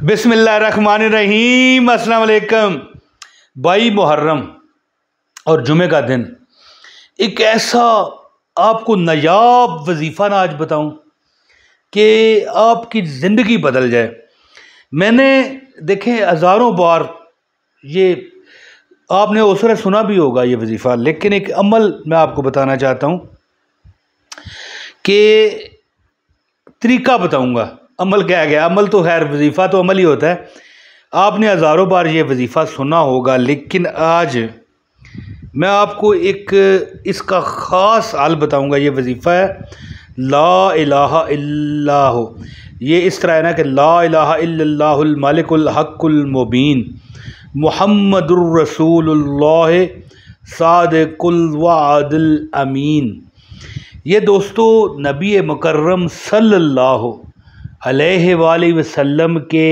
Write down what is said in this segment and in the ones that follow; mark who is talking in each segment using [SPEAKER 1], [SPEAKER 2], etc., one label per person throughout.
[SPEAKER 1] बिस्मिल्लाहिर्रहमानिर्रहीम। अस्सलाम वालेकुम। 22 मुहर्रम और जुमे का दिन, एक ऐसा आपको नायाब वजीफ़ा ना आज बताऊं कि आपकी ज़िंदगी बदल जाए। मैंने देखें हज़ारों बार ये, आपने उसरा सुना भी होगा ये वजीफ़ा, लेकिन एक अमल मैं आपको बताना चाहता हूं कि तरीका बताऊंगा। अमल क्या गया, अमल तो खैर वजीफ़ा तो अमल ही होता है। आपने हज़ारों बार ये वजीफ़ा सुना होगा, लेकिन आज मैं आपको एक इसका ख़ास हाल बताऊंगा। ये वजीफ़ा है ला इलाहा इल्लल्लाह। ये इस तरह है ना कि ला इलाहा इल्लल्लाहुल मालिकुल हक़्क़ुल मुबीन मुहम्मदुर रसूलुल्लाह सादिकुल वअदुल अमीन। ये दोस्तों नबी मुकर्रम सल्लल्लाहु अलैहि वसल्लम के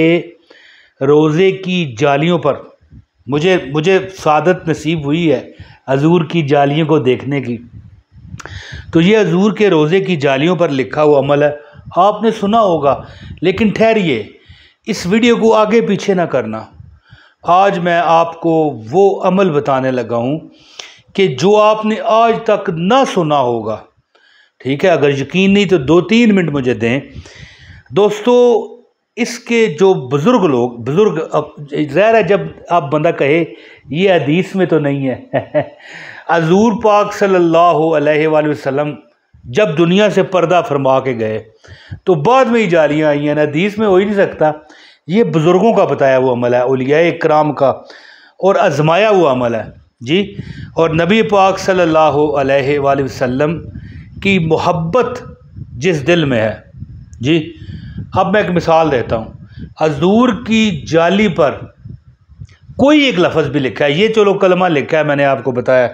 [SPEAKER 1] रोज़े की जालियों पर मुझे सादत नसीब हुई है हजूर की जालियों को देखने की। तो ये हजूर के रोज़े की जालियों पर लिखा हुआ अमल है, आपने सुना होगा। लेकिन ठहरिए, इस वीडियो को आगे पीछे ना करना। आज मैं आपको वो अमल बताने लगा हूँ कि जो आपने आज तक ना सुना होगा। ठीक है, अगर यकीन नहीं तो 2-3 मिनट मुझे दें। दोस्तों, इसके जो बुज़ुर्ग अब ज़ाहिर है, जब आप बंदा कहे ये हदीस में तो नहीं है हजूर पाक सल्लल्लाहु अलैहि वसल्लम जब दुनिया से पर्दा फरमा के गए तो बाद में ही जालियाँ आई हैं, हदीस में हो ही नहीं सकता। ये बुज़ुर्गों का बताया हुआ अमल है, औलियाए इकराम का, और आजमाया हुआ अमल है जी। और नबी पाक सल्लल्लाहु अलैहि वसल्लम की मोहब्बत जिस दिल में है जी। अब मैं एक मिसाल देता हूँ। हजूर की जाली पर कोई एक लफ्ज़ भी लिखा है, ये चलो कलमा लिखा है, मैंने आपको बताया,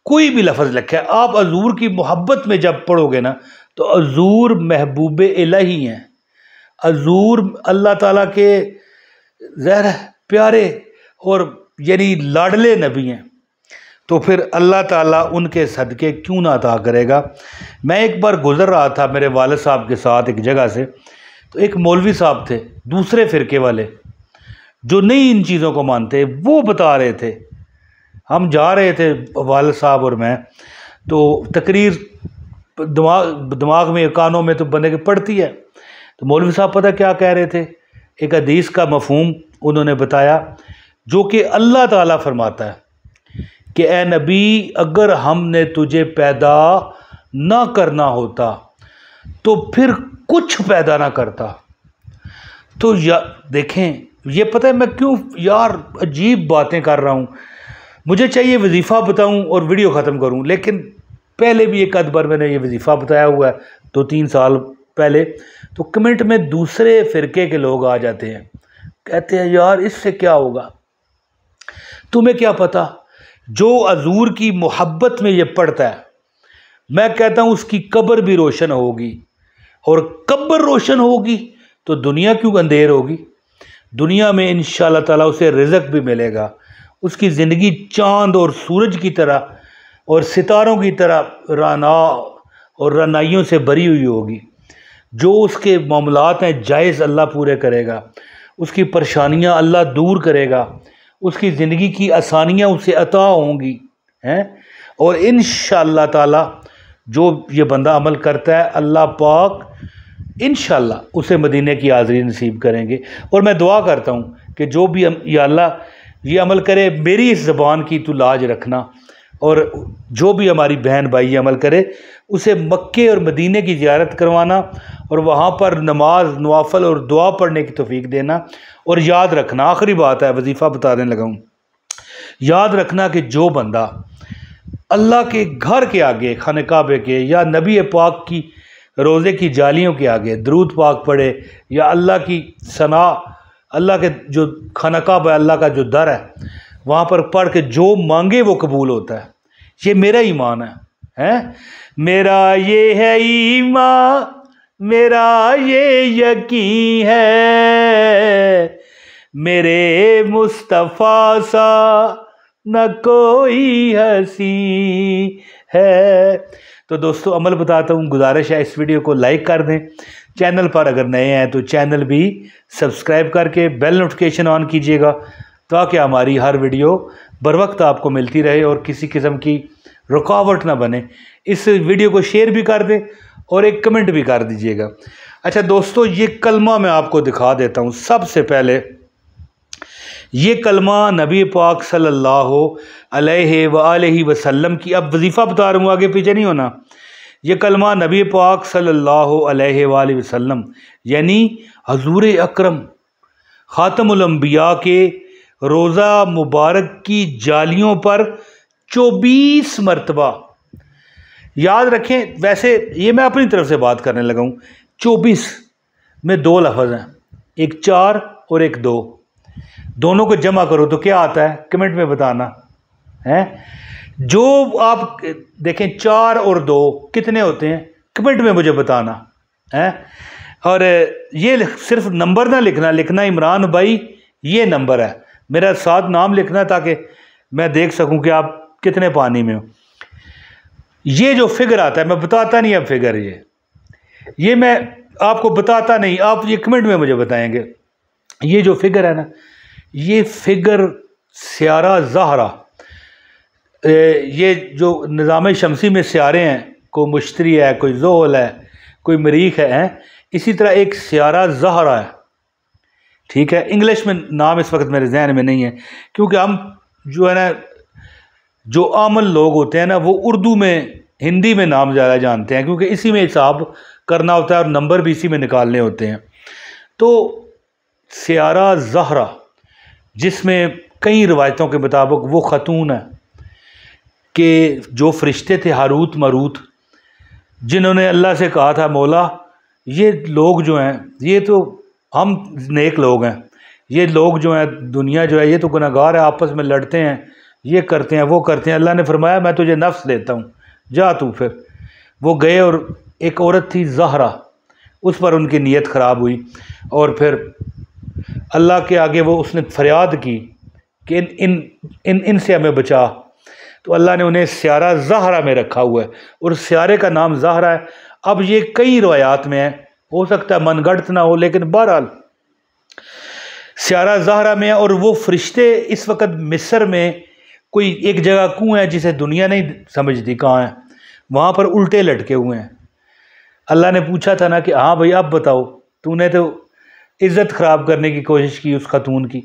[SPEAKER 1] कोई भी लफ्ज़ लिखा है, आप हजूर की मोहब्बत में जब पढ़ोगे ना तो हजूर महबूब इलाही हैं। हजूर अल्लाह ताला के ज़हर प्यारे और यानी लाडले नबी हैं। तो फिर अल्लाह ताला उनके सदक़े क्यों ना अता करेगा। मैं एक बार गुज़र रहा था मेरे वालिद साहब के साथ एक जगह से, तो एक मौलवी साहब थे दूसरे फ़िरके वाले जो नहीं इन चीज़ों को मानते, वो बता रहे थे। हम जा रहे थे वालिद साहब और मैं, तो तकरीर दिमाग में कानों में तो बंदे के पड़ती है। तो मौलवी साहब पता क्या कह रहे थे, एक हदीस का मफ़हूम उन्होंने बताया जो कि अल्लाह ताला फरमाता है कि ए नबी, अगर हमने तुझे पैदा ना करना होता तो फिर कुछ पैदा ना करता। तो देखें, ये पता है मैं क्यों यार अजीब बातें कर रहा हूँ। मुझे चाहिए वजीफ़ा बताऊँ और वीडियो ख़त्म करूँ, लेकिन पहले भी एक आध बार मैंने ये वजीफ़ा बताया हुआ है 2-3 साल पहले। तो कमेंट में दूसरे फ़िरके के लोग आ जाते हैं, कहते हैं यार इससे क्या होगा। तुम्हें क्या पता, जो हजूर की मोहब्बत में ये पड़ता है, मैं कहता हूँ उसकी कब्र भी रोशन होगी, और कब्र रोशन होगी तो दुनिया क्यों अंधेर होगी। दुनिया में इंशाअल्लाह ताला उसे रिज़्क़ भी मिलेगा, उसकी ज़िंदगी चाँद और सूरज की तरह और सितारों की तरह राना और रनाइयों से भरी हुई होगी। जो उसके मामलात हैं जायज़ अल्लाह पूरे करेगा, उसकी परेशानियाँ अल्लाह दूर करेगा, उसकी ज़िंदगी की आसानियाँ उसे अता होंगी हैं। और इंशाअल्लाह ताला जो ये बंदा अमल करता है, अल्लाह पाक इंशाअल्लाह उसे मदीने की हाज़िरी नसीब करेंगे। और मैं दुआ करता हूँ कि जो भी या अल्लाह ये अमल करे, मेरी इस ज़बान की तू लाज रखना, और जो भी हमारी बहन भाई अमल करे उसे मक्के और मदीने की ज़ियारत करवाना और वहाँ पर नमाज नवाफल और दुआ पढ़ने की तौफीक देना। और याद रखना, आखिरी बात है, वजीफ़ा बताने लगा हूँ, याद रखना कि जो बंदा अल्लाह के घर के आगे, खाने काबे के या नबी पाक की रोज़े की जालियों के आगे दरूद पाक पढ़े, या अल्लाह की सना, अल्लाह के जो खाना काबा अल्लाह का जो दर है वहाँ पर पढ़ के जो मांगे वो कबूल होता है। ये मेरा ईमान है, मेरा ये है ईमान, मेरा ये यकीन है, मेरे मुस्तफ़ा सा न कोई हंसी है। तो दोस्तों अमल बताता हूँ, गुजारिश है इस वीडियो को लाइक कर दें, चैनल पर अगर नए हैं तो चैनल भी सब्सक्राइब करके बेल नोटिफिकेशन ऑन कीजिएगा ताकि हमारी हर वीडियो बर वक्त आपको मिलती रहे और किसी किस्म की रुकावट ना बने। इस वीडियो को शेयर भी कर दें और एक कमेंट भी कर दीजिएगा। अच्छा दोस्तों, ये कलमा मैं आपको दिखा देता हूँ। सबसे पहले ये कलमा नबी पाक सल्लल्लाहु अलैहि वसल्लम की, अब वजीफ़ा बता रहा हूँ, आगे पीछे नहीं होना। ये कलमा नबी पाक सल्लल्लाहु अलैहि वसल्लम यानी हजूर अकरम ख़ातमुल अंबिया के रोज़ा मुबारक की जालियों पर 24 मरतबा, याद रखें, वैसे ये मैं अपनी तरफ से बात करने लगा हूँ। 24 में 2 लफ्ज़ हैं, एक 4 और एक 2, दोनों को जमा करो तो क्या आता है, कमेंट में बताना है। जो आप देखें 4 और 2 कितने होते हैं, कमेंट में मुझे बताना है। और ये सिर्फ नंबर ना लिखना इमरान भाई ये नंबर है, मेरा साथ नाम लिखना ताकि मैं देख सकूं कि आप कितने पानी में हो। ये जो फिगर आता है, मैं बताता नहीं अब फिगर, ये मैं आपको बताता नहीं, आप ये कमेंट में मुझे बताएंगे। ये जो फिगर है ना, ये फिगर सियारा ज़हरा, ये जो निज़ाम शमसी में सियारे हैं, कोई मुश्तरी है, कोई ज़ोहल है, कोई मरीख है, इसी तरह एक सियारा ज़हरा है। ठीक है, इंग्लिश में नाम इस वक्त मेरे जहन में नहीं है, क्योंकि हम जो है ना, जो आमल लोग होते हैं ना, वो उर्दू में हिंदी में नाम ज़्यादा जानते हैं, क्योंकि इसी में हिसाब करना होता है और नंबर भी इसी में निकालने होते हैं। तो सियारा ज़हरा, जिसमें कई रिवायतों के मुताबिक वो ख़तून है कि जो फरिश्ते थे हारूत मरूत, जिन्होंने अल्लाह से कहा था, मौला ये लोग जो हैं, ये तो हम नेक लोग हैं, ये लोग जो हैं, दुनिया जो है ये तो गुनहगार है, आपस में लड़ते हैं, ये करते हैं वो करते हैं। अल्लाह ने फरमाया मैं तुझे नफ्स देता हूँ, जा तू। फिर वो गए और एक औरत थी ज़हरा, उस पर उनकी नीयत ख़राब हुई और फिर अल्लाह के आगे वो उसने फरियाद की कि इनसे हमें बचा। तो अल्लाह ने उन्हें सियारा ज़हरा में रखा हुआ है और सियारे का नाम ज़हरा है। अब ये कई रवायात में है, हो सकता है मनगढ़ंत ना हो, लेकिन बहरहाल सियारा ज़हरा में है। और वो फरिश्ते इस वक्त मिस्र में कोई एक जगह कुआं है जिसे दुनिया नहीं समझती कहाँ है, वहाँ पर उल्टे लटके हुए हैं। अल्लाह ने पूछा था ना कि हाँ भाई अब बताओ, तूने तो इज़्ज़त ख़राब करने की कोशिश की उस खतून की,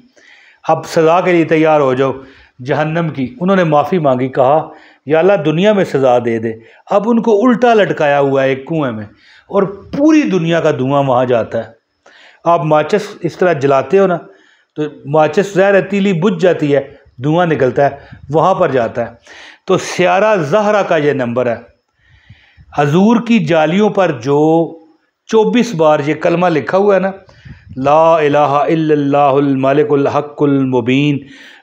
[SPEAKER 1] अब सज़ा के लिए तैयार हो जाओ जहन्नम की। उन्होंने माफ़ी मांगी, कहा या अल्लाह दुनिया में सज़ा दे दे। अब उनको उल्टा लटकाया हुआ है एक कुएं में और पूरी दुनिया का धुआं वहाँ जाता है। आप माचिस इस तरह जलाते हो ना, तो माचिस ज़हर है, तीली बुझ जाती है, धुआं निकलता है, वहाँ पर जाता है। तो सियारा ज़हरा का ये नंबर है। हजूर की जालियों पर जो 24 बार ये कलमा लिखा हुआ है ना, ला इलाहा इल्लल्लाहुल मालिकुल हक़्क़ुल मुबीन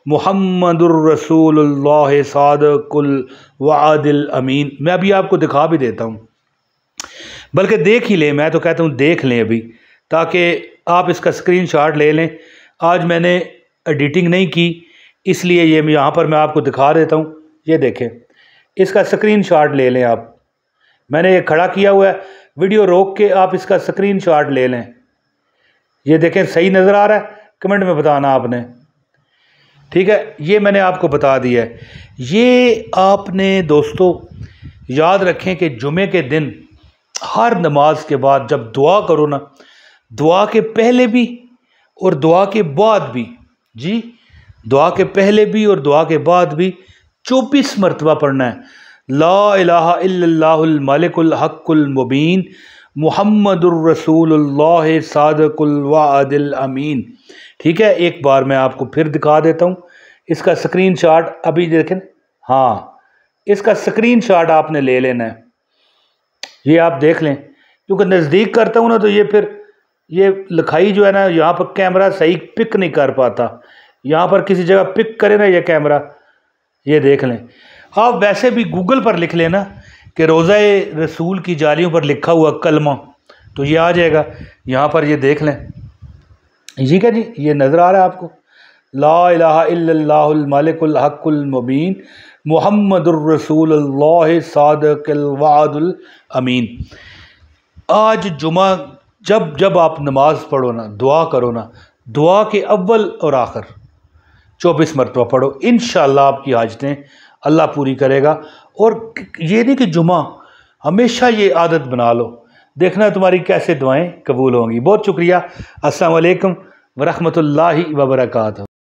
[SPEAKER 1] मुहम्मदुर रसूलुल्लाह सादिकुल वअदिल अमीन। मैं अभी आपको दिखा भी देता हूँ, बल्कि देख ही लें, मैं तो कहता हूँ देख लें अभी, ताकि आप इसका स्क्रीनशॉट ले लें। आज मैंने एडिटिंग नहीं की, इसलिए ये यहाँ पर मैं आपको दिखा देता हूँ। ये देखें, इसका स्क्रीनशॉट ले लें आप, मैंने ये खड़ा किया हुआ है, वीडियो रोक के आप इसका स्क्रीनशॉट ले लें। ये देखें, सही नज़र आ रहा है, कमेंट में बताना आपने। ठीक है, ये मैंने आपको बता दिया है। ये आपने दोस्तों याद रखें कि जुमे के दिन हर नमाज के बाद जब दुआ करो ना, दुआ के पहले भी और दुआ के बाद भी, जी दुआ के पहले भी और दुआ के बाद भी 24 मरतबा पढ़ना है, ला इलाहा इल्लल्लाहुल मालिकुल हक़्क़ुल मुबीन मुहम्मदुर रसूलुल्लाह सादिकुल वअदिल अमीन। ठीक है, एक बार मैं आपको फिर दिखा देता हूँ इसका स्क्रीनशॉट, अभी देखें। हाँ, इसका स्क्रीनशॉट आपने ले लेना है, ये आप देख लें, क्योंकि नज़दीक करता हूँ ना तो ये फिर ये लिखाई जो है ना, यहाँ पर कैमरा सही पिक नहीं कर पाता, यहाँ पर किसी जगह पिक करे ना ये कैमरा, ये देख लें। आप वैसे भी गूगल पर लिख लेना कि रोज़ाए रसूल की जालियों पर लिखा हुआ कलमा, तो ये आ जाएगा, यहाँ पर ये देख लें। ठीक है जी, ये नज़र आ रहा है आपको, ला इलाहा इल्लल्लाहुल मलिकुल हक़्क़ुल मुबीन मुहम्मदुर रसूलुल्लाह सादिक़ुल वादुल अमीन। आज जुमा जब जब आप नमाज पढ़ो ना, दुआ करो ना, दुआ के अव्वल और आखिर 24 मरतबा पढ़ो, इंशाअल्लाह आपकी हाजतें अल्लाह पूरी करेगा। और ये नहीं कि जुमा हमेशा ये आदत बना लो, देखना तुम्हारी कैसे दुआएं कबूल होंगी। बहुत शुक्रिया। अस्सलाम वालेकुम वरहमतुल्लाहि वबरकातुहू।